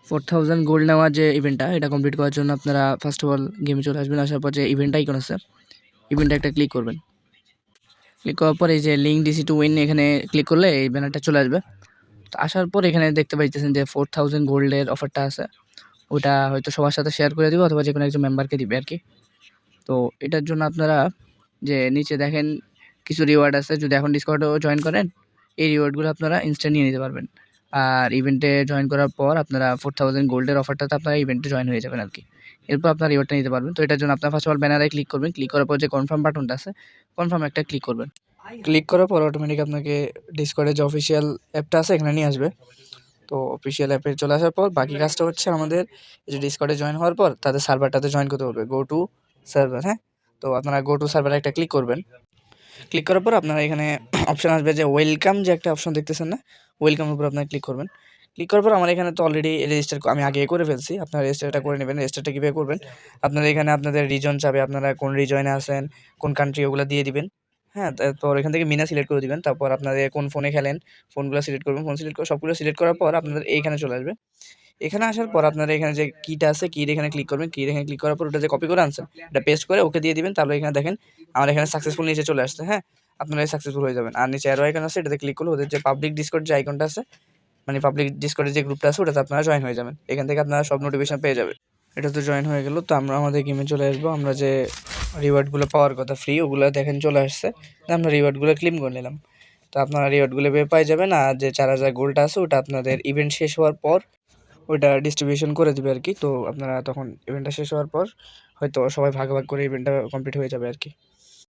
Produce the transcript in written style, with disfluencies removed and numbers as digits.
4000 gold নেওয়ার যে ইভেন্টটা, এটা কমপ্লিট করার জন্য আপনারা ফার্স্ট অফ অল গেমে চলে আসবেন। আসার পর যে ইভেন্ট আইকন আছে, ইভেন্টে একটা ক্লিক করবেন। ক্লিক করার পর এই যে লিঙ্ক ডিসি টু উইন, এখানে ক্লিক করলে এই ব্যানারটা চলে আসবে। তো আসার পর এখানে দেখতে পাইতেছেন যে 4000 গোল্ডের অফারটা আছে, ওটা হয়তো সবার সাথে শেয়ার করে দিব অথবা যে কোনো একজন মেম্বারকে দিবে আর কি। তো এটার জন্য আপনারা যে নিচে দেখেন কিছু রিওয়ার্ড আছে, যদি এখন ডিসকর্ডেও জয়েন করেন এই রিওয়ার্ডগুলো আপনারা ইনস্ট্যান্ট নিয়ে নিতে পারবেন। আর ইভেন্টে জয়েন করার পর আপনারা 4000 গোল্ডের অফারটাতে আপনারা ইভেন্টে জয়েন হয়ে যাবেন আর কি। এরপর আপনারা রিওয়ার্ডটা নিতে পারবেন। তো এটার জন্য আপনার ফার্স্ট অফ অল ব্যানারে ক্লিক করবেন। ক্লিক করার পর যে কনফার্ম বাটনটা আছে, কনফার্ম একটা ক্লিক করবেন। ক্লিক করার পর অটোমেটিক আপনাকে ডিসকর্ডের যে অফিসিয়াল অ্যাপটা আছে এখানে নিয়ে আসবে। তো অফিসিয়াল অ্যাপে চলে আসার পর বাকি কাজটা হচ্ছে আমাদের এই যে ডিসকর্ডে জয়েন হওয়ার পর তাদের সার্ভারটাতে জয়েন করতে হবে, গো টু সার্ভার। হ্যাঁ, তো আপনারা গো টু সার্ভারে একটা ক্লিক করবেন। ক্লিক করার পর আপনারা এখানে অপশন আসবে যে ওয়েলকাম, যে একটা অপশন দেখতেছেন না, ওয়েলকামের উপর আপনারা ক্লিক করবেন। ক্লিক করার পর আমার এখানে তো অলরেডি রেজিস্টার আমি আগে করে ফেলছি, আপনারা রেজিস্টারটা করে নেবেন। রেজিস্টারটা কীভাবে করবেন, আপনারা এখানে আপনাদের রিজন চাবে, আপনারা কোন রিজনে আছেন, কোন কান্ট্রি, ওগুলো দিয়ে দিবেন। হ্যাঁ, তারপর এখান থেকে মিনা সিলেক্ট করে দিবেন। তারপর আপনাদের কোন ফোনে খেলেন, ফোনগুলো সিলেক্ট করবেন। ফোন সিলেক্ট করে সবগুলো সিলেক্ট করার পর আপনাদের এইখানে চলে আসবে। এখানে আসার পর আপনারা এখানে যে কিটা আছে, কির এখানে ক্লিক করবেন। কির এখানে ক্লিক করার পর ওটা যে কপি করে আনছেন এটা পেস্ট করে ওকে দিয়ে দিবেন। তারপর এখানে দেখেন আমার এখানে সাকসেসফুল নিচে চলে আসছে। হ্যাঁ, আপনারা সাকসেসফুল হয়ে যাবেন। আর নিচে অ্যারো আইকন আছে, এটাতে ক্লিক করলে ওদের যে পাবলিক ডিসকর্ড যে আইকনটা আছে, মানে পাবলিক ডিসকর্ডের যে গ্রুপটা আছে ওটাতে আপনারা জয়েন হয়ে যাবেন। এখান থেকে আপনারা সব নোটিফিকেশন পেয়ে যাবেন। এটা তো জয়েন হয়ে গেল। তো আমরা আমাদের গেমে চলে আসবো। আমরা যে রিওয়ার্ডগুলো পাওয়ার কথা ফ্রি, ওগুলো দেখেন চলে আসছে। আমরা রিওয়ার্ডগুলো ক্লেম করে নিলাম। তো আপনারা রিওয়ার্ডগুলো পেয়ে যাবেন। আর যে 4000 গোল্ডটা আছে ওটা আপনাদের ইভেন্ট শেষ হওয়ার পর ওইটা ডিস্ট্রিবিউশন করে দেবে আর কি। তো আপনারা তখন ইভেন্টটা শেষ হওয়ার পর হয়তো সবাই ভাগ ভাগ করে ইভেন্টটা কমপ্লিট হয়ে যাবে আর কি।